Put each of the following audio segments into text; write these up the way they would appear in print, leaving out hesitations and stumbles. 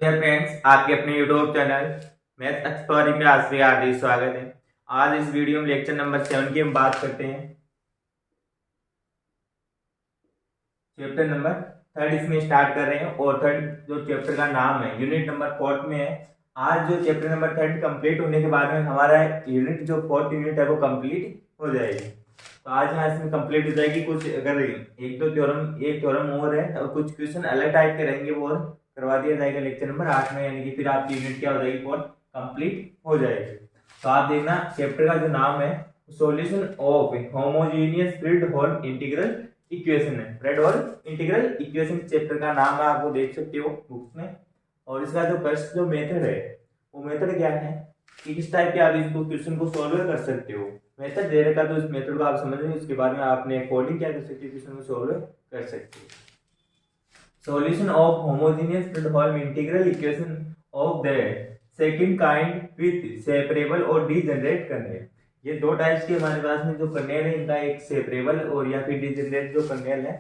Dear friends, आपके अपने YouTube channel math exploring में आपसे हार्दिक स्वागत है। आज इस वीडियो में लेक्चर नंबर 7 की हम बात करते हैं। चैप्टर नंबर 3 इसमें स्टार्ट कर रहे हैं और थर्ड जो चैप्टर का नाम है यूनिट नंबर 4 में है। आज जो चैप्टर नंबर 3 कंप्लीट होने के बाद में हमारा यूनिट जो 4th यूनिट है वो कंप्लीट हो जाएगी। तो आज यहाँ इसमें कंप्लीट हो जाएगी। कुछ अगर एक थ्योरम और है और कुछ क्वेश्चन अलग टाइप के रहेंगे वो और करवा दिया जाएगा लेक्चर नंबर 8 में, यानी कि फिर आपकी यूनिट क्या हो जाएगी, फोर्थ कंप्लीट हो जाएगी। तो आप देखना चैप्टर का जो नाम है solution of homogeneous Fredholm integral equation है। Fredholm integral equation chapter का नाम है, आप वो देख सकते हो बुक्स में। और इसका जो फर्स्ट जो मेथड है वो मेथड क्या है कि किस टाइप के आप इसको क्वेश्चन को सॉल्व कर सकते हो। मेथड दे रखा तो इस मेथड को आप समझ रहे हो, उसके बाद में आपने कोडिंग क्या कर सकते हो, क्वेश्चन को सॉल्व कर सकते हो। Solution of homogeneous Fredholm integral equation of the second kind with separable और डीजनरेट कर्नेल। ये दो टाइप्स के हमारे पास में जो कर्नेल है, इनका एक सेपरेबल और या फिर डीजनरेट जो कर्नेल है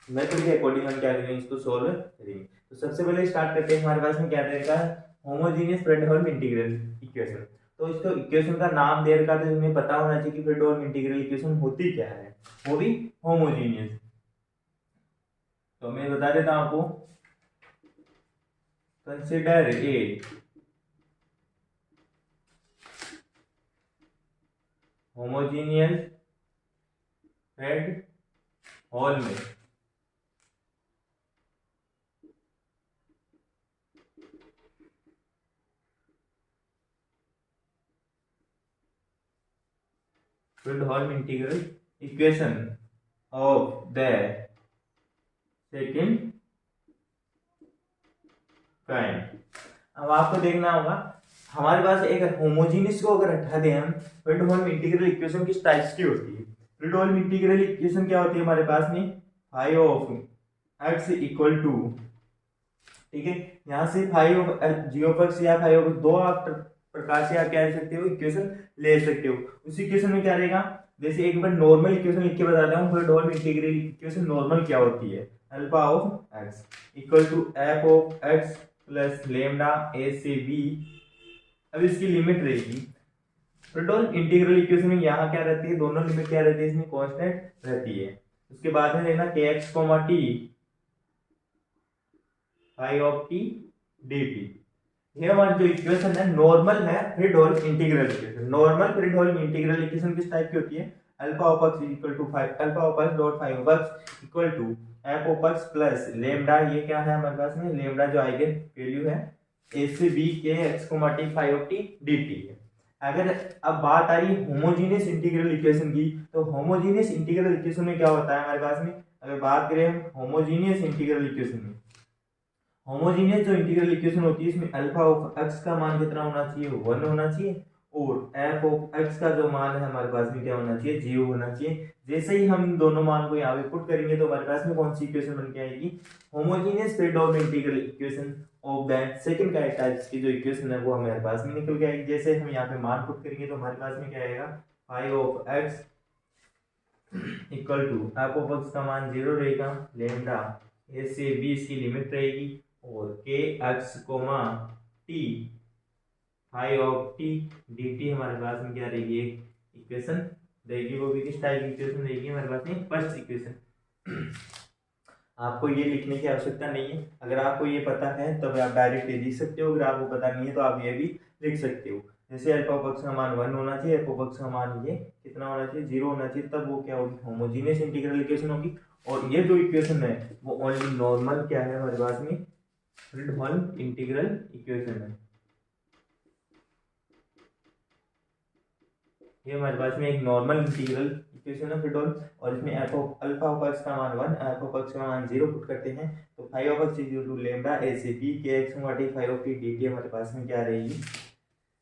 मेथड के अकॉर्डिंग हम क्या करेंगे, इसको सॉल्व करेंगे। तो सबसे पहले स्टार्ट करते हैं, हमारे पास में क्या रहेगा, homogeneous Fredholm integral equation. तो इसको इक्वेशन का नाम दे रखा तो हमें पता होना चाहिए कि फ्लूइड हॉल इंटीग्रल इक्वेशन होती क्या है, वो भी होमोजेनियस। तो मैं बता देता हूं आपको, consider a homogeneous Fredholm में Fredholm integral equation of the second kind. अब आपको देखना होगा हमारे पास एक होमोजेनियस को अगर हटा दें हम, फ्लूइड हॉल इंटीग्रल इक्वेशन किस टाइप्स की होती है। फ्लूइड हॉल इंटीग्रल इक्वेशन क्या होती है हमारे पास में, phi of x equal to, ठीक है, यहाँ से phi of G of x या फाइव ऑफ दो आप प्रकार से आप क्या ले सकते हो, इक्वेशन ले सकते हो। उस इक्वेशन में क्या रहेगा, जैसे एक बार नॉर्मल इक्वेशन लिख के बताता हूँ, Fredholm integral equation normal क्या होती है, alpha of x equal to F of x plus lambda a से बी। अब इसकी लिमिट रहेगी, फ्लूइड हॉल इंटीग्रल इक्वेशन में यहाँ क्या रहती है, दोनों लिमिट क्या रहती है, इसमें कांस्टेंट रहती है। उसके बाद में लेना K x comma t phi of T D t. ये हमारी जो इक्वेशन है नॉर्मल है Fredholm integral equation. Normal Fredholm integral equation किस टाइप की होती है, alpha of x equal to phi, alpha of x dot phi of x equal to F of x plus lambda, ये क्या है हमारे पास में, लेमडा जो आइगन वैल्यू है ए से बी के x comma t phi of T D t है। अगर अब बात आ रही है होमोजेनियस इंटीग्रल इक्वेशन की, तो होमोजेनियस इंटीग्रल इक्वेशन में क्या होता है हमारे पास में, अगर बात करें हम होमोजेनियस इंटीग्रल इक्वेशन में, होमोजेनियस जो इंटीग्रल इक्वेशन होती है इसमें अल्फा ऑफ एक्स का मान कितना होना चाहिए, 1 होना चाहिए, और एफ ऑफ एक्स का जो मान है हमारे पास में क्या होना चाहिए, 0 होना चाहिए। जैसे ही हम इन दोनों मान को यहाँ पे पुट करेंगे तो हमारे पास में कौन सी इक्वेशन बन के आएगी, homogeneous Fredholm integral equation of the second types की जो इक्वेशन है वो हमारे पास में निकल के आएगी। जैसे हम यहाँ पे मान पुट करेंगे तो हमारे पास में क्या आएगा, phi of x equal to F of x का मान 0 रहेगा, लेमडा ए से बी इसकी लिमिट रहेगी, और K x comma t phi of T D t हमारे पास में क्या रहेगी, एक इक्वेशन रहेगी, वो भी किस टाइप की इक्वेशन रहेगी हमारे पास में, फर्स्ट इक्वेशन। आपको ये लिखने की आवश्यकता नहीं है, अगर आपको ये पता है तब आप डायरेक्ट ये लिख सकते हो, अगर आपको पता नहीं है तो आप ये भी लिख सकते हो। जैसे अल्फा ऑफ एक्स का मान 1 होना चाहिए, एफ ऑफ एक्स का मान ये कितना होना चाहिए, 0 होना चाहिए, तब वो क्या होगी, होमोजेनियस इंटीग्रल इक्वेशन होगी। और ये जो इक्वेशन है वो ओनली नॉर्मल क्या है हमारे पास में, फ्लूइड हॉल इंटीग्रल इक्वेशन है। ये हमारे पास में एक नॉर्मल इंटीग्रल इक्वेशन है फ्लूइड हॉल, और इसमें F of alpha of x का मान 1, एफ ऑफ एक्स का मान 0 पुट करते हैं तो phi of x equal to lambda a से बी के x t phi of T D t हमारे पास में क्या रहेगी,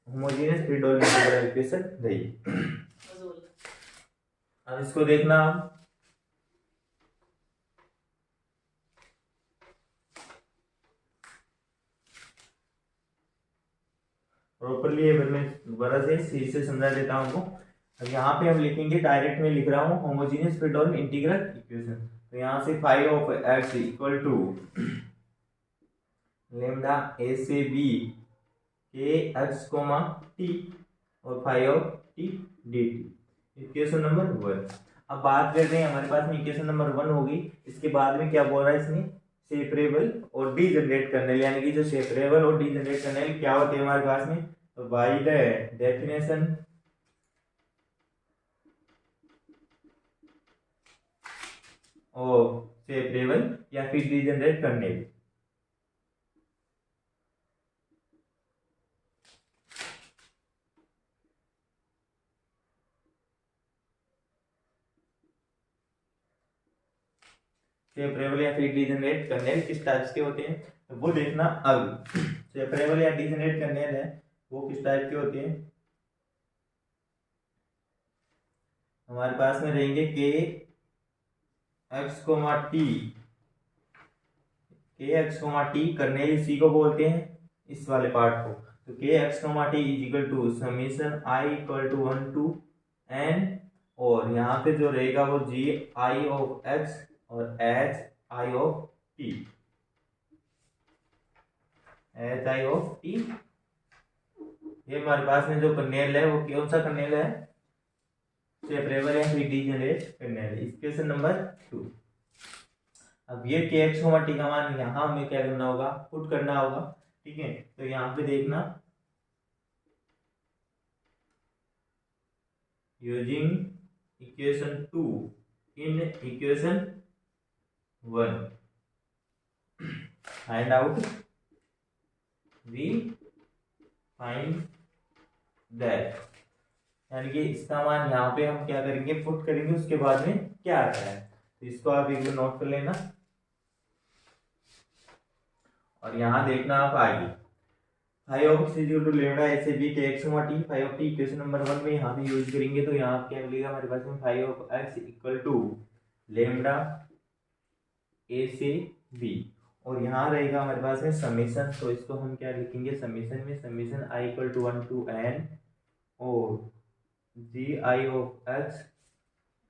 homogeneous Fredholm integral equation रहेगी। अब इसको देखना आप, प्रॉपरली मैं दोबारा से सी से समझा देता हूँ। अब यहाँ पे हम लिखेंगे, डायरेक्ट में लिख रहा हूँ homogeneous Fredholm integral equation. तो यहाँ से phi of x equal to lambda a से बी के एक्स कोमा टी और five of T D t, equation number 1। अब बात कर रहे हैं हमारे पास में इक्वेशन नंबर 1 होगी, इसके बाद में क्या बोल रहा है इसमें, सेपरेबल और डी जनरेट करने, यानी कि जो सेपरेबल और डी जनरेट करने क्या होते हैं हमारे पास में, तो by the definition of separable या फिर डी जनरेट करने। सेपरेबल या फिर डीजनरेट कर्नेल किस टाइप्स के होते हैं तो वो देखना। अब सेपरेबल या डीजनरेट कर्नेल है वो किस टाइप के होते हैं, हमारे पास में रहेंगे के एक्स कोमा टी, के एक्स कोमा टी कर्नेल इसी को बोलते हैं इस वाले पार्ट को। तो K x comma t is equal to summation i equal to 1 to n, और यहाँ पे जो रहेगा वो जी आई ऑफ एक्स और H I of t, H I of t. ये हमारे पास में जो कर्नेल है वो कौन सा कर्नेल है, सेपरेबल या फिर डीजनरेट कर्नेल, इक्वेशन नंबर 2। अब ये के एक्स कोमा टी का मान यहाँ हमें क्या करना होगा, पुट करना होगा, ठीक है। तो यहाँ पे देखना using equation 2 in equation 1 find out we find that, यानी कि इसका मान यहाँ पे हम क्या करेंगे, पुट करेंगे, उसके बाद में क्या आता है। तो इसको आप एक बार नोट कर लेना और यहाँ देखना आप आगे phi of x equal to lambda ऐसे बी के x comma t, phi of t equation number 1 में यहाँ पे यूज करेंगे। तो यहाँ क्या मिलेगा हमारे पास में, phi of x equal to lambda a से बी, और यहाँ रहेगा हमारे पास में समीशन। तो इसको हम क्या लिखेंगे, समीशन में summation i equal to 1 to n और g i of x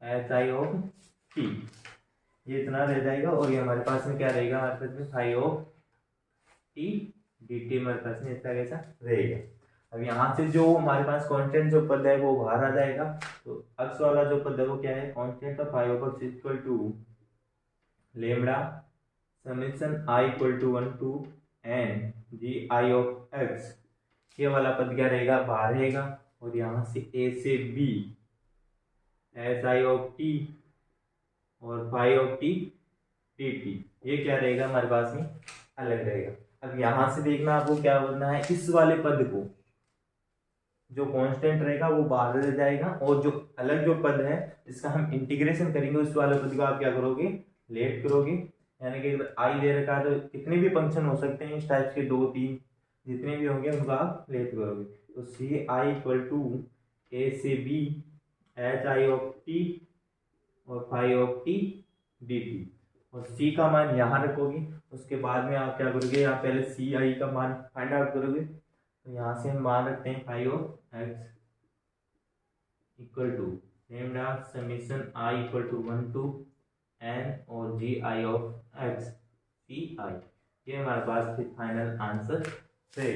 h I of t, ये इतना रह जाएगा। और ये हमारे पास में क्या रहेगा, हमारे पास में phi of T D t हमारे पास में इसका कैसा रहेगा। अब यहाँ से जो हमारे पास कांस्टेंट जो पद है वो बाहर आ जाएगा। तो एक्स वाला जो पद है वो क्या है, कांस्टेंट। तो phi of x equal to lambda summation i equal to 1 to n ji i of x, ये वाला पद क्या रहेगा, बाहर रहेगा। और यहाँ से ए से B H I of T और five of T D t, ये क्या रहेगा हमारे पास में अलग रहेगा। अब यहाँ से देखना आपको क्या करना है, इस वाले पद को जो कांस्टेंट रहेगा वो बाहर रह जाएगा, और जो अलग जो पद है इसका हम इंटीग्रेशन करेंगे, उस वाले पद को आप क्या करोगे, लेट करोगे। यानी कि आई दे रखा है तो कितने भी फंक्शन हो सकते हैं इस टाइप के, 2-3 जितने भी होंगे उनका आप लेट करोगे। तो सी आई इक्वल टू ए से B H I of T और five of T D T, और सी का मान यहाँ रखोगे। उसके बाद में आप क्या करोगे, यहाँ पहले सी आई का मान फाइंड आउट करोगे। तो यहाँ से हम मान रखते हैं phi of x equal to lambda summation i equal to 1 to n और जी आई ऑफ एक्स सी आई, ये हमारे पास फिर फाइनल आंसर है।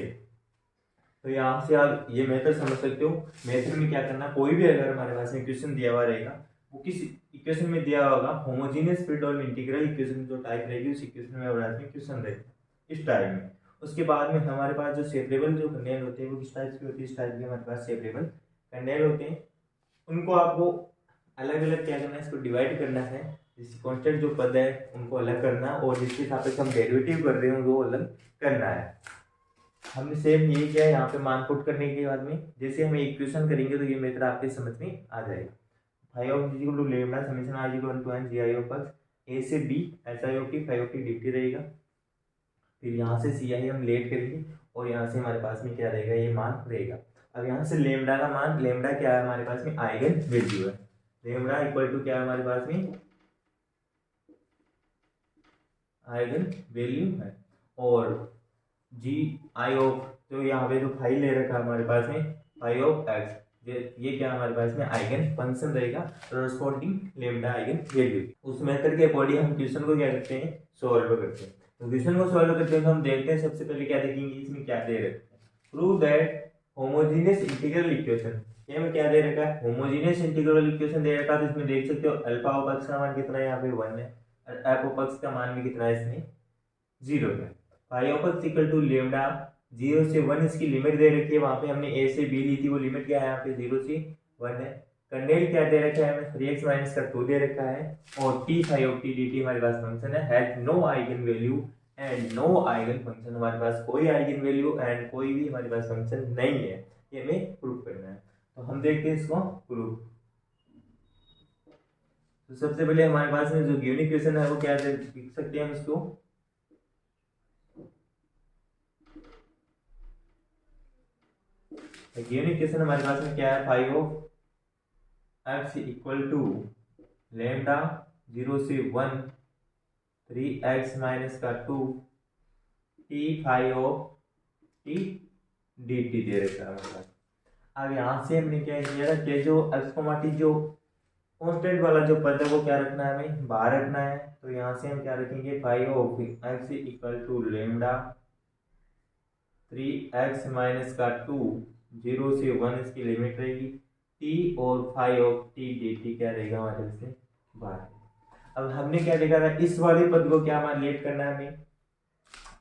तो यहाँ से आप ये मेथड समझ सकते हो। मेथड में क्या करना, कोई भी अगर हमारे पास में इक्वेशन दिया हुआ रहेगा, वो किस इक्वेशन में दिया होगा, होमोजेनियस फ्री डोल इंटीग्रल इक्वेशन जो टाइप रहेगी उस इक्वेशन में हमारे पास में क्वेश्चन रहेगा इस टाइप में। उसके बाद में हमारे पास जो सेपरेबल जो कर्नेल होते हैं वो किस टाइप के होते हैं, इस टाइप के हमारे पास सेपरेबल कर्नेल होते हैं। उनको आपको अलग अलग क्या करना है, इसको डिवाइड करना है, जिस कांस्टेंट जो पद है उनको अलग करना, और जिसके हिसाब से हम डेरिवेटिव कर रहे हैं वो अलग करना है। हमने सेम ये किया है, यहाँ पे मान पुट करने के बाद में जैसे हमें इक्वेशन करेंगे तो ये मेथड आपके समझ में आ जाएगा। Phi of equal to lambda summation i equal to n ji i of x a से B H I of t phi of T D t रहेगा। फिर यहाँ से सी आई हम लेट करेंगे और यहाँ से हमारे पास में क्या रहेगा, ये मान रहेगा। अब यहाँ से लेमडा का मान, लेमडा क्या है हमारे पास में, आइगन वैल्यू है। लेमडा इक्वल टू क्या है हमारे पास में, आइगन वैल्यू है। और जी आई ऑफ, तो यहाँ पे जो फाइव ले रखा है हमारे पास में फाइव ऑफ एक्स, ये क्या हमारे पास में आइगन फंक्शन रहेगा कॉरस्पॉन्डिंग लेमडा आइगन वैल्यू। उस मेथड के अकॉर्डिंग हम क्वेश्चन को क्या करते हैं, सॉल्व करते हैं। तो क्वेश्चन को सॉल्व करते हैं तो हम देखते हैं सबसे पहले क्या देखेंगे इसमें क्या दे रखा है। Prove that homogeneous integral equation, ये में क्या दे रखा है होमोजेनियस इंटीग्रल इक्वेशन दे रखा है। तो इसमें देख सकते हो अल्फा ऑफ x का मान कितना है, यहाँ पे 1 है, और एफ ऑफ x का मान भी कितना है इसमें 0 है। Phi of x equal to lambda 0 से 1 इसकी लिमिट दे रखी है, वहां पे हमने a से b ली थी, वो लिमिट क्या है यहाँ पे 0 से 1 है। कंडेल क्या दे रखा है हमें 3x माइनस का 2 दे रखा है, और t phi of t dt हमारे पास फंक्शन है, has no eigen value and no eigen function, हमारे पास कोई आइगन वैल्यू एंड कोई भी हमारे पास फंक्शन नहीं है, ये हमें प्रूफ करना है। तो हम देखते हैं इसको प्रूफ। तो सबसे पहले हमारे पास में जो गिवन इक्वेशन है वो क्या लिख सकते हैं हम इसको, गिवन इक्वेशन हमारे पास में क्या है, phi of x equal to lambda 0 से 1 3x माइनस का 2 t phi of t dt दे रखा है हमारे पास। अब यहाँ से हमने क्या किया कि जो x, t जो कॉन्स्टेंट वाला जो पद है वो क्या रखना है, हमें बाहर रखना है। तो यहाँ से हम क्या रखेंगे, phi of x equal to lambda 3x minus का 2 0 से 1 इसकी लिमिट रहेगी, t और फाइव ऑफ t dt क्या रहेगा हमारे से बाहर। अब हमने क्या देखा था, इस वाले पद को क्या हमारे लेट करना है, हमें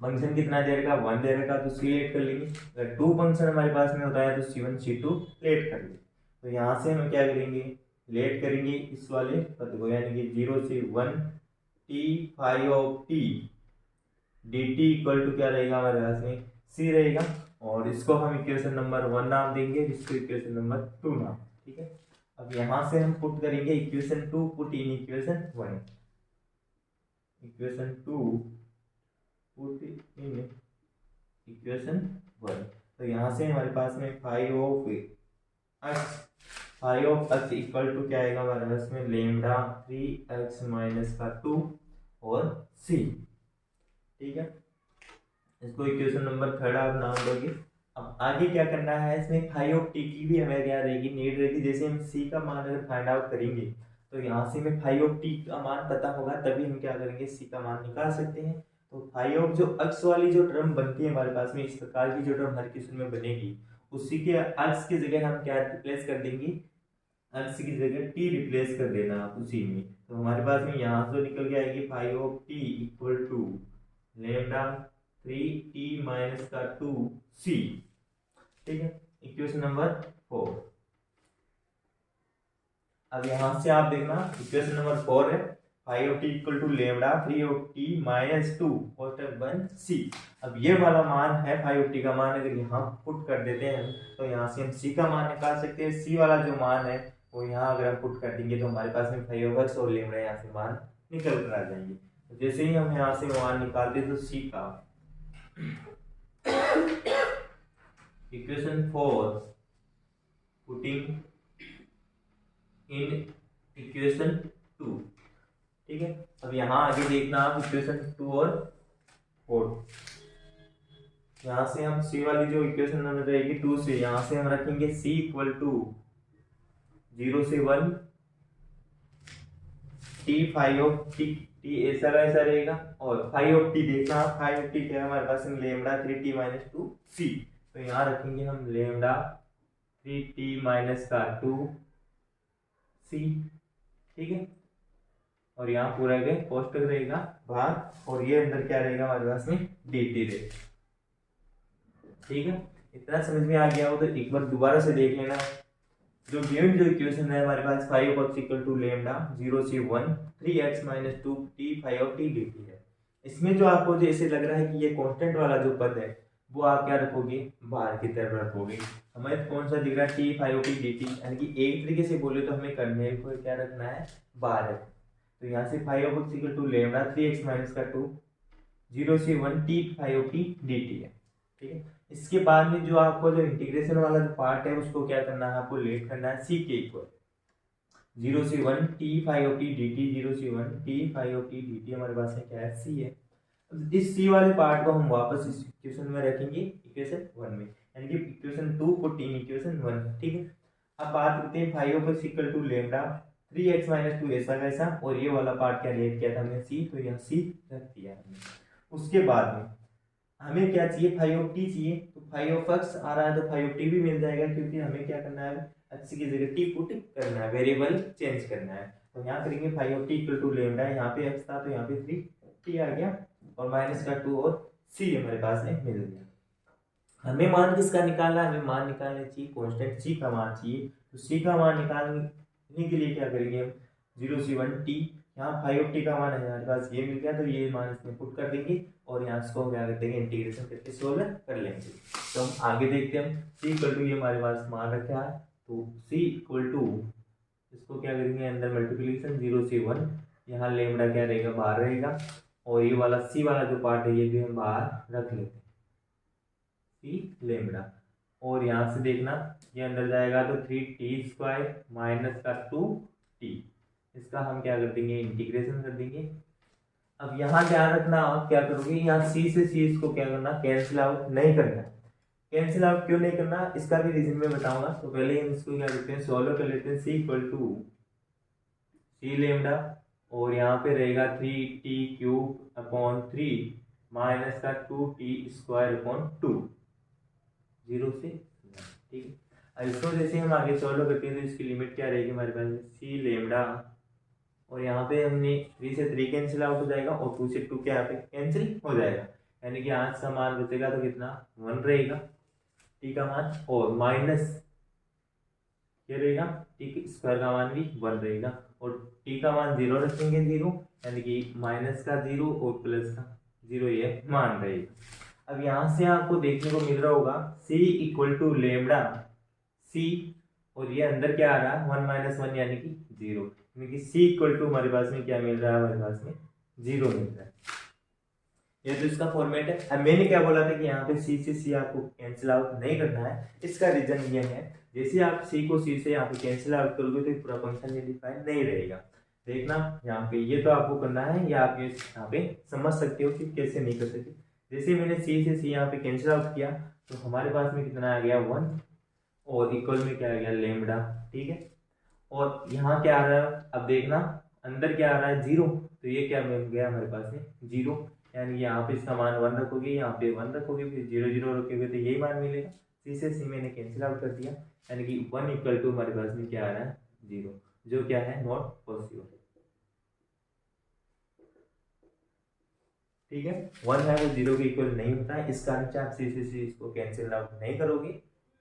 फंक्शन कितना दे रखा 1 दे रखा, तो सी लेट कर लेंगे। अगर 2 फंक्शन हमारे पास में होता है तो c1 c2 लेट कर लेंगे। तो यहाँ से हम क्या करेंगे, लेट करेंगे इस वाले पद को, यानी कि 0 से 1 t phi of t dt equal to क्या रहेगा हमारे पास में c रहेगा, और इसको हम इक्वेशन नंबर 1 नाम देंगे, इसको इक्वेशन नंबर 2 नाम। ठीक है, अब यहाँ से हम पुट करेंगे equation 2 put in equation 1, equation 2 put in equation 1। तो यहाँ से हमारे पास में phi of x equal to क्या आएगा हमारे पास में लेमडा 3x माइनस का 2 और c। ठीक है, इसको इक्वेशन नंबर 3 आप नाम दोगे। अब आगे क्या करना है, इसमें फाइव ऑफ टी की भी हमें क्या रहेगी, नीड रहेगी। जैसे हम सी का मान अगर फाइंड आउट करेंगे तो यहाँ से हमें फाइव ऑफ टी का मान पता होगा, तभी हम क्या करेंगे सी का मान निकाल सकते हैं। तो फाइव ऑफ जो एक्स वाली जो टर्म बनती है हमारे पास में, इस प्रकार की जो टर्म हर क्वेश्चन में बनेगी, उसी के एक्स की जगह हम क्या रिप्लेस कर देंगे, एक्स की जगह टी रिप्लेस कर देना आप उसी में। तो हमारे पास में यहाँ से निकल के आएगी phi of t equal to lambda 3t minus का 2c। ठीक है, इक्वेशन नंबर 4। अब यहां से आप देखना इक्वेशन नंबर 4 है, phi of t equal to lambda 3 of t minus 2 constant 1 c। अब ये वाला मान है फाइव ऑफ टी का मान, अगर यहाँ पुट कर देते हैं तो यहाँ से हम c का मान निकाल सकते हैं। c वाला जो मान है वो यहाँ अगर हम पुट कर देंगे तो हमारे पास में फाइव ऑफ एक्स और लेमडा यहाँ से मान निकल कर आ जाएंगे। तो जैसे ही हम यहाँ से मान निकालते तो c का इक्वेशन 4 पुटिंग इन इक्वेशन 2। ठीक है, अब यहाँ आगे देखना आप इक्वेशन 2 और 4। यहाँ से हम c वाली जो इक्वेशन नंबर रहेगी 2 से, यहाँ से हम रखेंगे c इक्वल टू 0 से 1 t phi of T, T ऐसा का ऐसा रहेगा, और फाइव ऑफ टी देखना, फाइव ऑफ टी क्या है हमारे पास में लेमडा 3t माइनस 2c। तो यहाँ रखेंगे हम लेमडा 3t माइनस का 2c। ठीक है, और यहाँ पूरा के कोष्टक रहेगा बाहर, और ये अंदर क्या रहेगा हमारे पास में dt रहेगा। ठीक है, इतना समझ में आ गया हो तो एक बार दोबारा से देख लेना। जो गिवन जो इक्वेशन है हमारे पास phi of equal to lambda 0 से 1 3x minus 2 t phi of t dt है। इसमें जो आपको जैसे लग रहा है कि ये कांस्टेंट वाला जो पद है वो आप क्या रखोगे, बाहर की तरफ रखोगे। हमें कौन सा दिख रहा है, t phi of t dt, यानी कि एक तरीके से बोले तो हमें करने को क्या रखना है, बाहर रखना। तो यहाँ से phi of equal to lambda 3x minus का 2 0 से 1 t phi of t dt है। ठीक है, इसके बाद में जो आपको जो इंटीग्रेशन वाला जो पार्ट है उसको क्या करना है, आपको लेट करना है c के इक्वल 0 से 1 t phi of t dt, 0 से 1 t phi of t dt हमारे पास में क्या है, c है। इस c वाले पार्ट को हम वापस इस इक्वेशन में रखेंगे इक्वेशन 1 में, यानी कि इक्वेशन 2 पुट इन इक्वेशन 1। ठीक है, अब बात करते हैं phi of x equal to lambda 3x minus 2 ऐसा कैसा, और ये वाला पार्ट क्या लेट किया था हमने c, तो यहाँ c रख दिया हमने। उसके बाद में हमें क्या चाहिए, फाइव ऑफ टी चाहिए, तो फाइव ऑफ एक्स आ रहा है तो फाइव ऑफ टी भी मिल जाएगा, क्योंकि हमें क्या करना है, एक्स की जगह टी पुट करना है, वेरिएबल चेंज करना है। तो यहाँ करेंगे phi of t equal to lambda, यहाँ पे एक्स था तो यहाँ पे 3 टी आ गया, और माइनस का 2 और सी हमारे पास में मिल गया। हमें मान किसका निकालना है, हमें मान निकालना चाहिए कांस्टेंट सी का मान चाहिए। तो सी का मान निकालने के लिए क्या करेंगे हम, 0 से 1 टी, यहाँ फाइव ऑफ टी का मान है हमारे पास ये मिल गया, तो ये मान इसमें पुट कर देंगे और यहाँ इसको क्या कर देंगे, इंटीग्रेशन करके सोल्व कर लेंगे। तो हम आगे देखते हैं, सी इक्वल टू ये हमारे पास मान रखा है, तो सी इक्वल टू इसको क्या करेंगे, अंदर मल्टीप्लीकेशन 0 से 1, यहाँ लेमडा क्या रहेगा, बाहर रहेगा, और ये वाला सी वाला जो पार्ट है ये भी हम बाहर रख लेते हैं, सी लेमडा। और यहाँ से देखना ये अंदर जाएगा तो 3t² माइनस का 2t, इसका हम क्या कर देंगे, इंटीग्रेशन कर देंगे। अब यहाँ ध्यान रखना, आप क्या करोगे, यहाँ सी से सी इसको क्या करना, कैंसिल आउट नहीं करना। कैंसिल आउट क्यों नहीं करना, इसका भी रीजन मैं बताऊंगा। तो पहले हम इसको क्या करते हैं, सॉल्व कर लेते हैं। सी इक्वल टू सी लेमडा, और यहाँ पे रहेगा 3t³ माइनस का 2t² 0 से, ठीक है। अब इसको जैसे हम आगे सॉल्व करते हैं तो इसकी लिमिट क्या रहेगी हमारे पास, सी लेमडा, और यहाँ पे हमने 3 से 3 कैंसिल आउट हो जाएगा, और 2 से 2 क्या यहाँ पे कैंसिल हो जाएगा, यानी कि आज का मान बचेगा तो कितना, 1 रहेगा टी का मान, और माइनस ये रहेगा टी के स्क्वायर का मान भी 1 रहेगा, और टी का मान 0 रखेंगे, 0 यानी कि माइनस का 0 और प्लस का 0 ये मान रहेगा। अब यहाँ से आपको देखने को मिल रहा होगा c इक्वल टू लेमडा सी, और ये अंदर क्या आ रहा है, 1 माइनस 1 यानी कि 0, यानी कि c इक्वल टू हमारे पास में क्या मिल रहा है, हमारे पास में 0 मिल रहा है। ये तो इसका फॉर्मेट है। अब मैंने क्या बोला था कि यहाँ पे c से c आपको कैंसिल आउट नहीं करना है, इसका रीजन ये है, जैसे आप c को c से यहाँ पे कैंसिल आउट करोगे तो पूरा फंक्शन यूनिफाई नहीं रहेगा। देखना यहाँ पे ये तो आपको करना है, या आप ये यहाँ पे समझ सकते हो कि कैसे नहीं कर सकते। जैसे मैंने c से c यहाँ पे कैंसिल आउट किया तो हमारे पास में कितना आ गया, 1, और इक्वल में क्या आ गया, लेमडा, ठीक है। और यहाँ क्या आ रहा है, अब देखना अंदर क्या आ रहा है, 0, तो ये क्या मिल गया हमारे पास में, 0, यानी यहाँ पे इसका मान 1 रखोगे, यहाँ पे 1 रखोगे, फिर 0 0 रखोगे तो यही मान मिलेगा। सी से सी मैंने कैंसिल आउट कर दिया, यानी कि 1 इक्वल टू हमारे पास में क्या आ रहा है, 0, जो क्या है नॉट पॉसिबल, ठीक है। 1 है वो 0 के इक्वल नहीं होता है, इस कारण से आप सी से सी इसको कैंसिल आउट नहीं करोगे,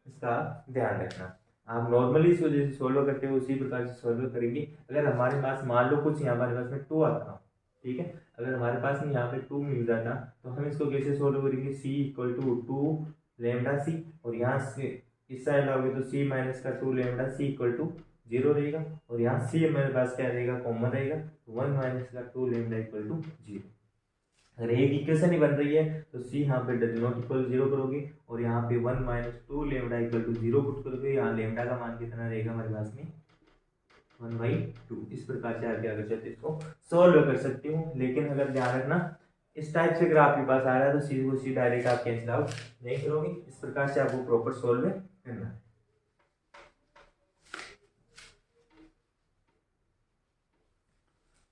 इसका ध्यान रखना। आप नॉर्मली इसको जैसे सोल्व करते हो उसी प्रकार से सोल्व करेंगे। अगर हमारे पास मान लो कुछ यहाँ हमारे पास में 2 आता, ठीक है, अगर हमारे पास में यहाँ पे 2 मिल जाता तो हम इसको कैसे सोल्व करेंगे, c इक्वल टू 2 लेमडा सी, और यहाँ से इस साइड लाओगे तो c माइनस का 2 लेमडा सी इक्वल टू 0 रहेगा, और यहाँ c हमारे पास क्या रहेगा, कॉमन रहेगा, 1 माइनस का 2 लेमडा इक्वल टू 0। अगर एक इक्वेशन ही बन रही है तो c यहाँ पे डज नॉट इक्वल 0 करोगे, और यहाँ पे 1 minus 2 lambda equal to 0 put करोगे, यहाँ लेमडा का मान कितना रहेगा हमारे पास में, 1/2। इस प्रकार से आप क्या कर सकते हो, इसको सोल्व कर सकते हो। लेकिन अगर ध्यान रखना इस टाइप से अगर आपके पास आ रहा है तो सी को सी डायरेक्ट आप कैंसिल आउट नहीं करोगे, इस प्रकार से आपको प्रॉपर सोल्व करना है।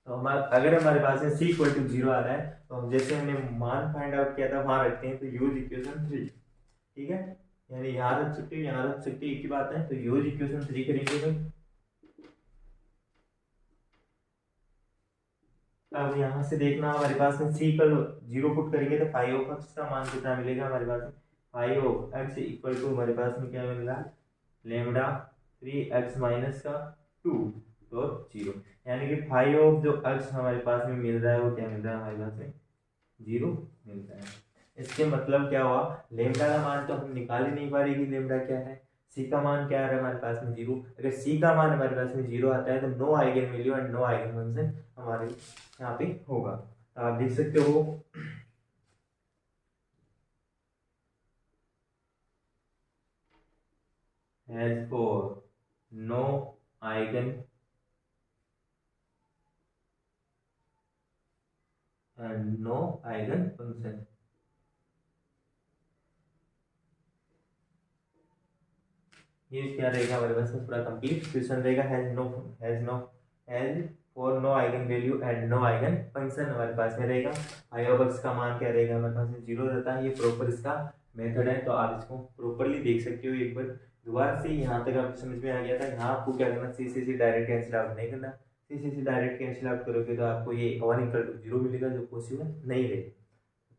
तो अगर हमारे पास में c इक्वल टू 0 आ रहा है तो हम जैसे हमने मान फाइंड आउट किया था वहां रखते हैं, तो यूज इक्वेशन 3, ठीक है, यानी यहाँ रख सकते हो, यहाँ रख सकते हो, एक ही बात है। तो यूज इक्वेशन 3 करेंगे भाई। अब यहाँ से देखना हमारे पास में c इक्वल 0 पुट करेंगे तो 5 का मान कितना मिलेगा हमारे पास में, 5 इक्वल टू हमारे पास में क्या मिल रहा है, लेमडा 3x माइनस का 2 तो 0, यानी कि 5 जो x हमारे पास में मिल रहा है वो क्या मिल रहा है हमारे पास में, 0 मिल रहा है। इसके मतलब क्या हुआ, लेमडा का मान तो हम निकाल ही नहीं पा रहे कि लेमडा क्या है, सी का मान क्या आ रहा है हमारे पास में 0। अगर सी का मान हमारे पास में 0 आता है तो no eigen value and no eigen function हमारे यहाँ पे होगा। तो आप देख सकते हो has for no eigen and no eigen function. ये क्या रहेगा हमारे पास में पूरा कंप्लीट क्वेश्चन रहेगा, has no has for no eigen value and no eigen function हमारे पास में रहेगा। फाई ऑफ एक्स का मान क्या रहेगा हमारे पास में 0 रहता है। ये प्रॉपर इसका मेथड है, तो आप इसको प्रॉपरली देख सकते हो। एक बार दोबारा से यहाँ तक आपको समझ में आ गया था। यहाँ आपको क्या करना, सी से डायरेक्ट कैंसिल आउट नहीं करना। सी से डायरेक्ट कैंसिल आउट करोगे तो आपको ये 1 = 0 मिलेगा, जो पॉसिबल नहीं रहेगा।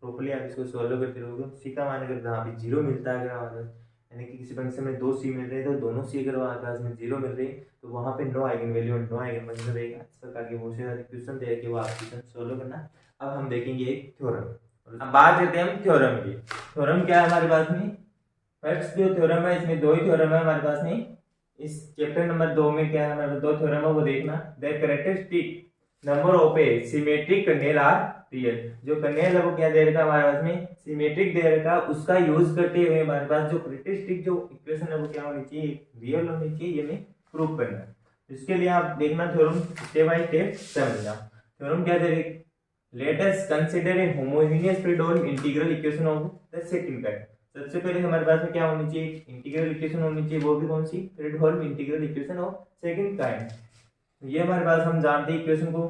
प्रॉपरली आप इसको सॉल्व करते रहोगे। सी का मान अगर यहाँ पे 0 मिलता है, अगर हमारे पास यानी कि किसी फंक्शन में 2 सी मिल रहे हैं, तो दोनों सी अगर हमारे पास में 0 मिल रही है, तो वहाँ पे नो आइगन वैल्यू और नो आइगन फंक्शन रहेगा। इस प्रकार के बहुत सारे क्वेश्चन दे के वो आप क्वेश्चन सॉल्व करना। अब हम देखेंगे एक थ्योरम। अब बात करते हैं हम थ्योरम की। थ्योरम क्या है हमारे पास में, फर्स्ट जो थ्योरम है, इसमें 2 ही थ्योरम है हमारे पास में। इस चैप्टर नंबर 2 में क्या है हमारे पास 2 थ्योरम है, वो देखना। The characteristic number of a symmetric kernel are real. जो कर्नेल है वो क्या दे रखा हमारे पास में, सिमेट्रिक दे रखा। उसका यूज करते हुए हमारे पास जो कैरेक्टरिस्टिक जो इक्वेशन है वो क्या होनी चाहिए, रियल होनी चाहिए। ये हमें प्रूव करना है। इसके लिए आप देखना थ्योरम स्टेप बाय स्टेप समझना। थ्योरम क्या दे रही, let us consider a homogeneous Fredholm integral equation of the second kind. सबसे पहले हमारे पास में क्या होनी चाहिए, इंटीग्रल इक्वेशन होनी चाहिए। वो भी कौन सी, Fredholm integral equation of second kind. ये हमारे पास हम जानते हैं इक्वेशन को,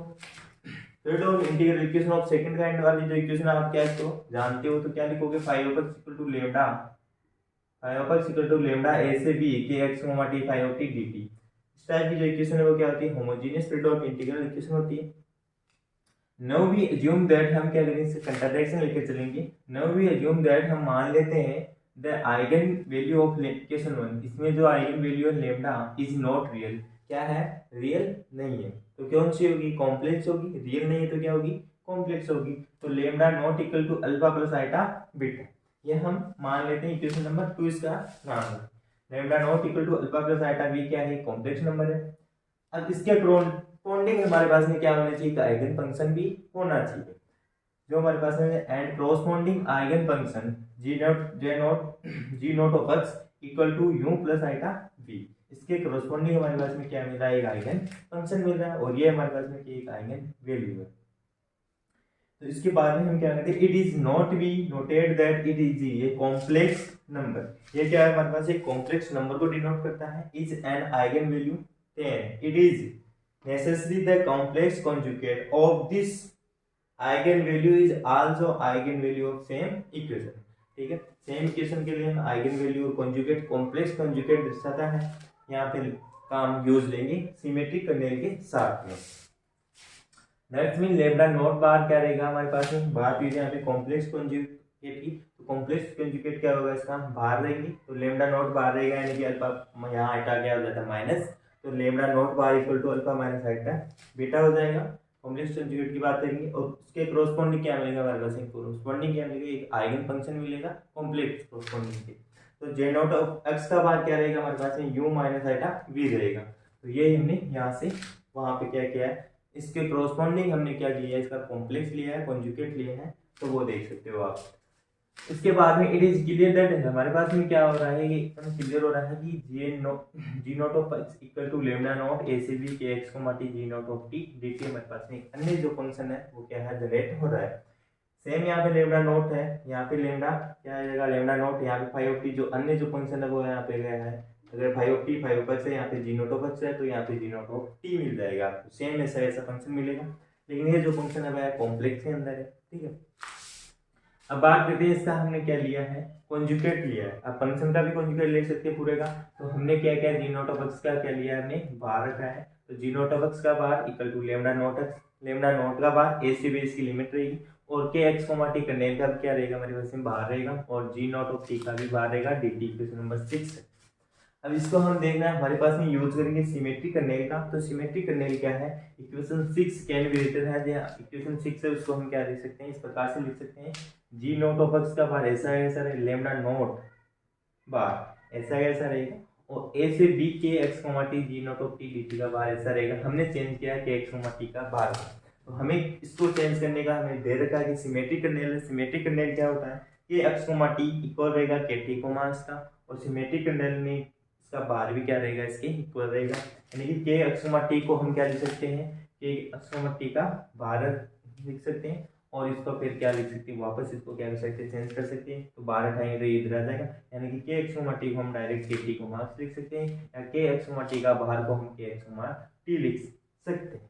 Fredholm integral equation of second kind वाली जो इक्वेशन आप क्या इसको जानते हो, तो क्या लिखोगे, phi of x equal to lambda, phi of x equal to lambda a से बी के x t phi of T D t. इस टाइप की जो इक्वेशन है वो क्या होती है, होमोजेनियस फ्रीडोम इंटीग्रल इक्वेशन होती है। नाउ वी अज्यूम दैट, हम क्या करेंगे, इससे कंट्राडिक्शन लेकर चलेंगे। नाउ वी अज्यूम दैट, हम मान लेते हैं the eigen value of equation 1, इसमें जो आइगन वैल्यू है लेम्डा इज नॉट रियल, क्या है, रियल नहीं है। तो कौन सी होगी, कॉम्प्लेक्स होगी। रियल नहीं है तो क्या होगी, कॉम्प्लेक्स होगी। तो lambda not equal to alpha plus iota beta, ये हम मान लेते हैं इक्वेशन नंबर 2 इसका नाम है। Lambda not equal to alpha plus iota B क्या है, कॉम्प्लेक्स नंबर है। अब इसके कॉरेस्पॉन्डिंग हमारे पास में क्या होना चाहिए, आइगन फंक्शन भी होना चाहिए। जो हमारे पास में and corresponding eigen function G not of x equal to you plus iota B, इसके कॉरेस्पॉन्डिंग हमारे पास में क्या मिल रहा है, एक आइगन फंक्शन मिल रहा है। और ये हमारे पास में एक आइगन वैल्यू है। तो इसके बाद में हम क्या करते हैं, it is not be noted that it is a complex number. ये क्या है हमारे पास, एक कॉम्प्लेक्स नंबर को डिनोट करता है। Is an eigen value 10, it is necessary the complex conjugate of this eigen value is also eigen value of same equation. ठीक है, सेम इक्वेशन के लिए हम आइगन वैल्यू और कॉन्जुगेट, कॉम्प्लेक्स कॉन्जुगेट दर्शाता है। यहाँ पे काम यूज लेंगे सिमेट्रिक कर्नेल के साथ में। नेक्स्ट मीन लेम्डा नॉट बार क्या रहेगा हमारे पास में, बार यूज यहाँ पे कॉम्प्लेक्स कॉन्जुगेट की। तो कॉम्प्लेक्स कॉन्जुगेट क्या होगा, इसका बार रहेंगी। तो लेम्डा नॉट बार रहेगा, यानी कि अल्फा यहाँ आइटा क्या हो जाता है माइनस, तो lambda not bar equal to alpha minus iota beta हो जाएगा। कॉम्प्लेक्स कॉन्जुगेट की बात करेंगे। और उसके कॉरेस्पॉन्डिंग क्या मिलेगा हमारे पास, एक कॉरेस्पॉन्डिंग क्या मिलेगा, एक आइगन फंक्शन मिलेगा कॉम्प्लेक्स कॉरेस्पॉन्डिंग के। तो जे नॉट ऑफ एक्स का बार क्या रहेगा हमारे पास में, यू माइनस आइटा वी रहेगा। तो ये हमने यहाँ से वहाँ पे क्या किया है, इसके कॉरेस्पॉन्डिंग हमने क्या किया है, इसका कॉम्प्लेक्स लिया है, कॉन्जुगेट लिया है, तो वो देख सकते हो आप। इसके बाद में इट इज क्लियर दैट, हमारे पास में क्या हो रहा है, ये एकदम क्लियर हो रहा है कि g not of x equal to lambda naught a से बी के x t g not of T D t हमारे पास में एक अन्य जो फंक्शन है वो क्या है, जनरेट हो रहा है। सेम यहाँ पे लेम्डा नॉट है, यहाँ पे लेम्डा क्या आएगा, लेम्डा नॉट, यहाँ पे फाइव ऑफ टी जो अन्य जो फंक्शन है वो यहाँ पे गया है। अगर five of t phi of x है, यहाँ पे जी नॉट ऑफ एक्स है, तो यहाँ पे जी नॉट ऑफ टी मिल जाएगा आपको। सेम ऐसा ऐसा फंक्शन मिलेगा, लेकिन ये जो फंक्शन है वह कॉम्प्लेक्स के अंदर है। ठीक है, अब बात करते हैं इसका हमने क्या लिया है, कॉन्जुगेट लिया है। अब फंक्शन का भी कॉन्जुगेट ले सकते हैं पूरे का। तो हमने क्या किया, जी नॉट ऑफ एक्स का क्या लिया है, हमने बार रखा है। तो जी नॉट ऑफ एक्स का bar equal to lambda naught x, lambda naught का बार ए से बी इसकी लिमिट रहेगी। और के एक्स टी कर्नेल का क्या रहेगा हमारे पास में, बाहर रहेगा। और जी नॉट ऑफ टी का भी बाहर रहेगा, डी टी इक्वेशन नंबर 6 है। अब इसको हम देखना है, हमारे पास में यूज करेंगे सिमेट्रिक कर्नेल का। तो सिमेट्रिक कर्नेल क्या है, इक्वेशन 6 कैन बी रिटन है, इक्वेशन 6 है उसको हम क्या लिख सकते हैं, इस प्रकार से लिख सकते हैं, जी नॉट ऑफ एक्स का बार ऐसा रहे, लेम्डा नॉट बार ऐसा रहेगा। और ए से बी के x t g not of T D T का बार ऐसा रहेगा। हमने चेंज किया है के एक्स टी का बार। तो हमें इसको चेंज करने का हमें दे रखा है कि सिमेट्रिक कर्नेल है। सिमेट्रिक कर्नेल क्या होता है, के एक्स टी इक्वल रहेगा के टी इसका। और सिमेट्रिक कर्नेल में इसका बार भी क्या रहेगा, इसके इक्वल रहेगा। यानी कि के एक्स टी को हम क्या लिख सकते हैं, के एक्स टी का बार लिख सकते हैं। और इसको फिर क्या लिख सकते हैं, वापस इसको क्या कर सकते हैं, चेंज कर सकते हैं। तो बार हटाएंगे तो ये इधर आ जाएगा, यानी कि के एक्स टी को हम डायरेक्ट के टी लिख सकते हैं, या के एक्स टी का बाहर को हम के एक्स टी लिख सकते हैं।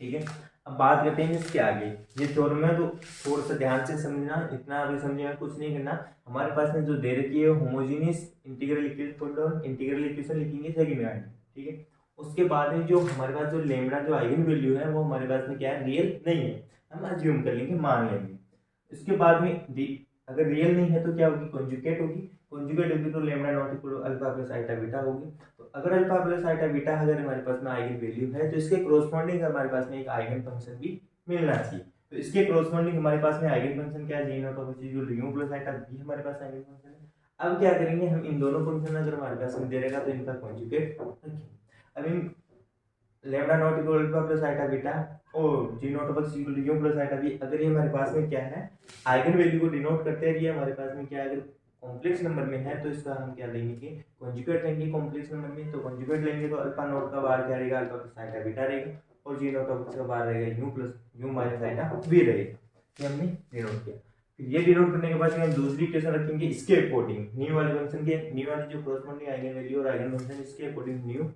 ठीक है। अब बात करते हैं इसके आगे, ये थ्योरम है तो थोड़ा सा ध्यान से समझना, इतना अभी समझने में कुछ नहीं करना। हमारे पास में जो दे रखी है होमोजेनियस इंटीग्रल इक्वेशन लिखेंगे सेकंड में आएंगे, ठीक है। उसके बाद में जो हमारे पास जो लेमडा जो आइगन वैल्यू है वो हमारे पास में क्या है, रियल नहीं है, हम अज्यूम कर लेंगे, मान लेंगे। इसके बाद में अगर रियल नहीं है तो क्या होगी, कॉन्जुगेट होगी। कॉन्जुगेट होगी तो lambda not equal to alpha plus iota beta होगी। तो अगर अल्फा प्लस आइटा बीटा अगर हमारे पास में आइगन वैल्यू है तो इसके कोरोस्पोंडिंग हमारे पास में एक आइगन फंक्शन भी मिलना चाहिए। तो इसके कोरोस्पोंडिंग हमारे पास में आइगन फंक्शन क्या है, g not of u plus iota b हमारे पास आइगन फंक्शन है। अब क्या करेंगे हम, इन दोनों फंक्शन अगर हमारे पास में दे रहेगा तो इनका कॉन्जुगेट रखेंगे। अब इन lambda not equal alpha plus iota beta और g not of x equal to you plus iota b, अगर ये हमारे पास में क्या है, आइगन वैल्यू को डिनोट करते हैं, ये हमारे पास में क्या है, अगर कॉम्प्लेक्स नंबर में है तो इसका हम क्या लेंगे कि कॉन्जुगेट लेंगे कॉम्प्लेक्स नंबर में। तो कॉन्जुगेट लेंगे तो अल्फा नॉट का बार क्या रहेगा, अल्फा प्लस आइटा बीटा रहेगा, और जी नॉट ऑफ एक्स का बार रहेगा U plus U minus iota B रहेगा। ये हमने डिनोट किया। फिर ये डिनोट करने के बाद हम दूसरी इक्वेशन रखेंगे इसके अकॉर्डिंग, न्यू वाले फंक्शन के, न्यू वाली जो कोरस्पोंडिंग आइगन वैल्यू और आइगन फंक्शन इसके according new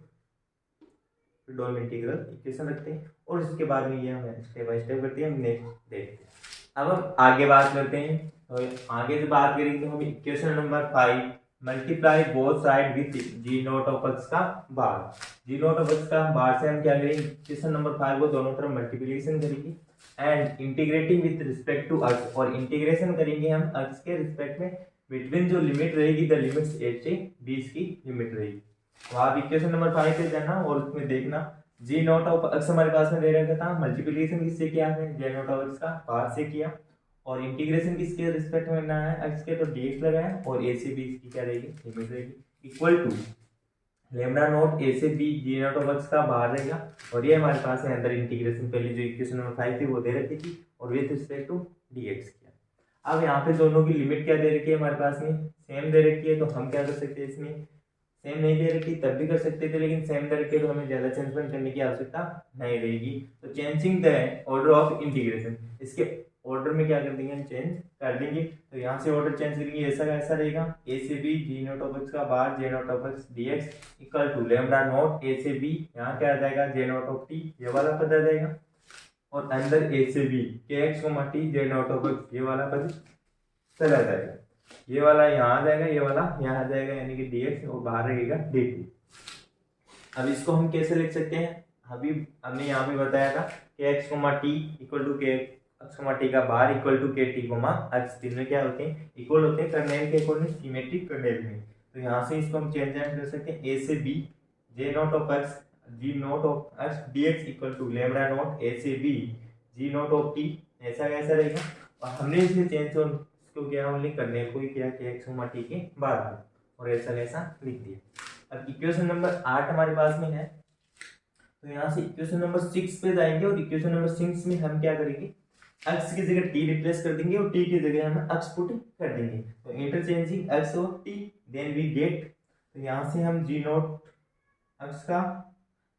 domain integral equation रखते हैं। और इसके बाद में ये हम स्टेप बाय स्टेप करते हैं, हम नेक्स्ट देखते हैं। अब हम आगे बात करते हैं, तो आगे से बात करेंगे तो हम equation number 5 multiply both side with G not of x का bar. G not of x का बार से हम क्या करेंगे, इक्वेशन नंबर 5 को दोनों तरफ मल्टीप्लिकेशन करेंगे and integrating with respect to x, और इंटीग्रेशन करेंगे हम एक्स के रिस्पेक्ट में बिटवीन जो लिमिट रहेगी द लिमिट्स a से b की लिमिट रहेगी। तो आप इक्वेशन नंबर 5 पे जाना और उसमें देखना जी नॉट ऑफ एक्स हमारे पास में दे रखा था, मल्टीप्लिकेशन किससे किया है, जे नॉट ऑफ एक्स का बार से किया, और इंटीग्रेशन किसके रिस्पेक्ट में करना है, एक्स के, तो dx लगाया, और a से b की क्या रहेगी, लिमिट रहेगी equal to lambda not a से b G not of x का बाहर रहेगा, और ये हमारे पास है अंदर इंटीग्रेशन, पहले जो इक्वेशन नंबर 5 थी वो दे रखी थी, और विद रिस्पेक्ट टू dx किया। अब यहाँ पे दोनों की लिमिट क्या दे रखी है हमारे पास में, सेम दे रखी है, तो हम क्या कर सकते हैं, इसमें सेम नहीं दे रखी तब भी कर सकते थे, लेकिन सेम दे रखी तो हमें ज्यादा चेंजमेंट करने की आवश्यकता नहीं रहेगी। तो changing the order of integration, इसके ऑर्डर में क्या कर देंगे, हम चेंज कर देंगे। तो यहाँ से ऑर्डर चेंज करेंगे, ऐसा कैसा रहेगा, ए से B g not of x का bar j not of x dx equal to lambda naught a से बी, यहाँ क्या आ जाएगा, जे नॉट ऑफ टी, ये वाला पद आ जाएगा, और अंदर ए से बी के x T J not of x, ये वाला पद चला जाएगा, ये वाला यहाँ आ जाएगा, ये वाला यहाँ आ जाएगा, यानी कि dx, और बाहर रहेगा dt। अब इसको हम कैसे लिख सकते हैं, अभी हमने यहाँ पे बताया था कि x टी इक्वल टू के एक्स टी का बार इक्वल टू के टी एक्स, तीनों क्या होते हैं, इक्वल होते हैं, कर्नेल के अकॉर्डिंग सिमेट्रिक कर्नेल में। तो यहाँ से इसको हम चेंज कर सकते हैं, a से b J not of x G not of x dx equal to lambda not a से b G not of t, ऐसा कैसा रहेगा। और हमने इसे चेंज तो क्या हमने करने को ही किया कि एक्स टी के बाद में, और ऐसा कैसा लिख दिया। अब इक्वेशन नंबर 8 हमारे पास में है, तो यहाँ से इक्वेशन नंबर 6 पे जाएंगे, और इक्वेशन नंबर 6 में हम क्या करेंगे, एक्स की जगह टी रिप्लेस कर देंगे, और टी की जगह हम एक्स पुट कर देंगे। तो इंटरचेंजिंग एक्स और टी देन वी गेट, तो यहाँ से हम जी नॉट एक्स का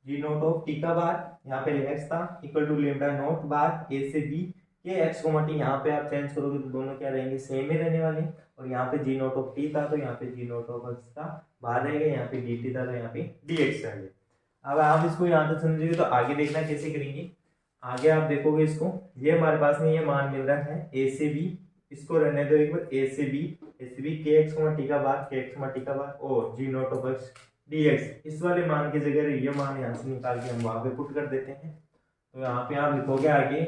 जी नॉट ऑफ टी का बार, यहाँ पे एक्स था equal to lambda not bar A से बी ये एक्स टी, यहाँ पे आप चेंज करोगे तो दोनों क्या रहेंगे, सेम ही रहने वाले हैं। और यहाँ पे जी नॉट ऑफ टी था तो यहाँ पे जी नॉट ऑफ एक्स का बाहर रहेगा, यहाँ पे डी टी था तो यहाँ पे डी एक्स रहेगा। अब आप इसको यहाँ तक समझेंगे तो आगे देखना कैसे करेंगे, आगे आप देखोगे इसको, ये हमारे पास में ये मान मिल रहा है ए से बी, इसको रहने दो एक बार, ए से बी के एक्स टी का बार के एक्स टी का बार, और g not of x d x, इस वाले मान की जगह ये मान यहाँ से निकाल के हम वहां पे पुट कर देते हैं। तो यहाँ पे आप लिखोगे आगे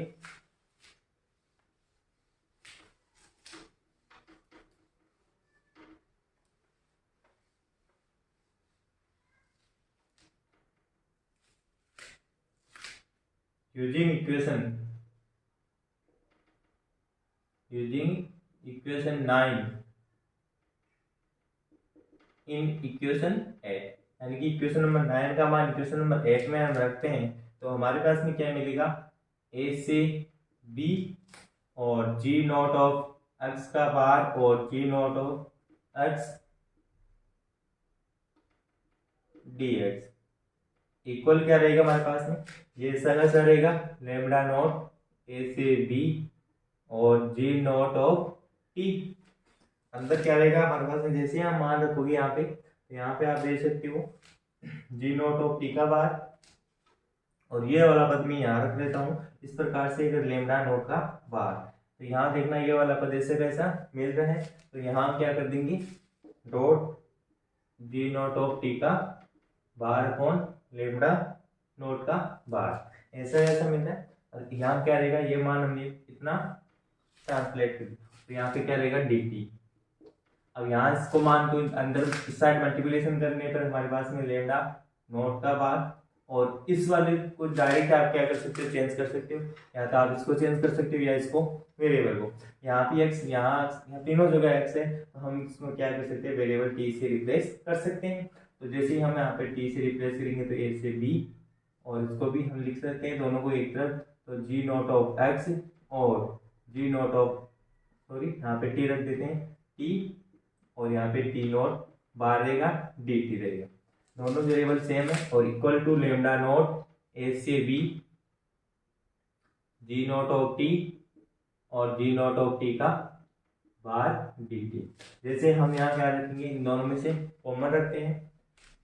using equation 9 in equation 8, यानी कि इक्वेशन नंबर 9 का मान इक्वेशन नंबर 8 में हम रखते हैं, तो हमारे पास में क्या मिलेगा, a से b और g नॉट ऑफ x का बार और g not of x dx equal क्या रहेगा हमारे पास में, ये ऐसा रहेगा लेमडा नॉट ए से बी और जी नॉट ऑफ टी, अंदर क्या रहेगा हमारे पास में, जैसे हम मान रखोगे यहाँ पे, तो यहाँ पे आप दे सकते हो जी नॉट ऑफ टी का बार और ये वाला पद मैं यहाँ रख देता हूँ। इस प्रकार से अगर लेमडा नोट का बार, तो यहाँ देखना ये वाला पद ऐसे कैसा मिल रहा है, तो यहाँ हम क्या कर देंगे, dot G note of T का बार अपॉन लेमडा नोट का बार, ऐसा मिल रहा है। और यहाँ क्या रहेगा, ये मान हमने इतना ट्रांसलेट कर दिया, तो यहाँ पे क्या रहेगा डी टी। अब यहाँ इसको मान तो अंदर इस साइड मल्टीप्लिकेशन करने पर हमारे पास में लेमडा नोट का बार, और इस वाले को डायरेक्ट आप क्या कर सकते हो, चेंज कर सकते हो, या तो आप इसको चेंज कर सकते हो या इसको वेरिएबल को। यहाँ पे एक्स, यहाँ तीनों जगह एक्स है, तो हम इसको क्या कर सकते हैं, वेरिएबल टी से रिप्लेस कर सकते हैं। तो जैसे ही हम यहाँ पे टी से रिप्लेस करेंगे तो ए से बी, और इसको भी हम लिख सकते हैं दोनों को एक तरफ, तो जी नोट ऑफ एक्स और जी नोट ऑफ, सॉरी यहाँ पे टी रख देते हैं टी, और यहाँ पे टी नोट बार रहेगा डी टी रहेगा, दोनों वेरिएबल सेम है, और equal to lambda not A से B G note of T और जी नोट ऑफ टी का बार डी टी। जैसे हम यहाँ क्या रखेंगे, इन दोनों में से कॉमन रखते हैं,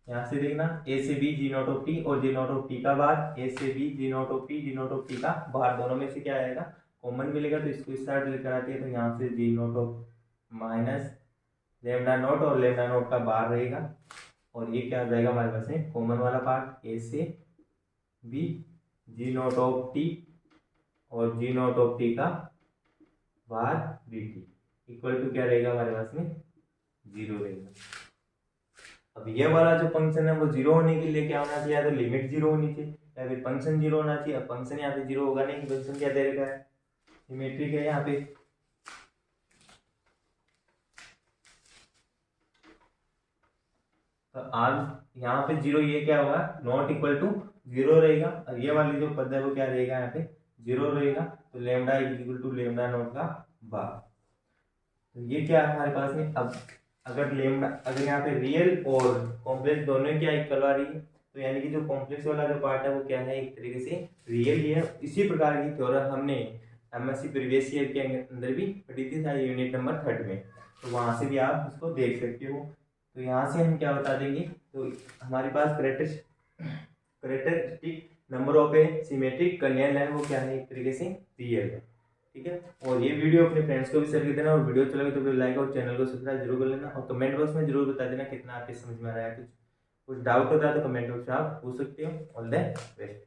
यहाँ से देखना ए से B G note of T और जी नोट ऑफ टी का बार, ए से B G note of T G note of T का बार, दोनों में से क्या आएगा, कॉमन मिलेगा, तो इसको इस साइड लेकर आते हैं, तो यहाँ से g note of minus lambda naught और लेमडा नोट का बार रहेगा, और ये क्या आ जाएगा हमारे पास में कॉमन वाला पार्ट, ए से B G note of T और जी नोट ऑफ टी का bar D T equal to क्या रहेगा हमारे पास में, जीरो रहेगा। अब ये वाला जो फंक्शन है वो जीरो होने के लिए क्या होना चाहिए, या तो लिमिट जीरो होनी चाहिए या फिर फंक्शन जीरो होना चाहिए। अब फंक्शन यहाँ पे जीरो होगा नहीं, फंक्शन क्या दे रखा है, सिमेट्रिक है यहाँ पे, तो आज यहाँ पे जीरो, ये क्या होगा, नॉट इक्वल टू जीरो रहेगा, और ये वाली जो पद है वो क्या रहेगा, यहाँ पे जीरो रहेगा, तो lambda equal to lambda not का बार। तो ये क्या है हमारे पास में, अब अगर लेमडा, अगर यहाँ पे रियल और कॉम्प्लेक्स दोनों क्या इक्वल आ रही है, तो यानी कि जो कॉम्प्लेक्स वाला जो पार्ट है वो क्या है, एक तरीके से रियल ही है। इसी प्रकार की थ्योरम हमने एमएससी प्रीवियस ईयर के अंदर भी पढ़ी थी, यूनिट नंबर 3 में, तो वहां से भी आप इसको देख सकते हो। तो यहाँ से हम क्या बता देंगे, तो हमारे पास characteristic number of a symmetric kernel है वो क्या है, एक तरीके से रियल है, ठीक है। और ये वीडियो अपने फ्रेंड्स को भी शेयर कर देना, और वीडियो अच्छा लगे तो लाइक और चैनल को सब्सक्राइब जरूर कर लेना, और कमेंट बॉक्स में जरूर बता देना कितना आपके समझ में आ रहा है। कुछ डाउट होता है तो कमेंट बॉक्स में आप पूछ सकते हो। All the best.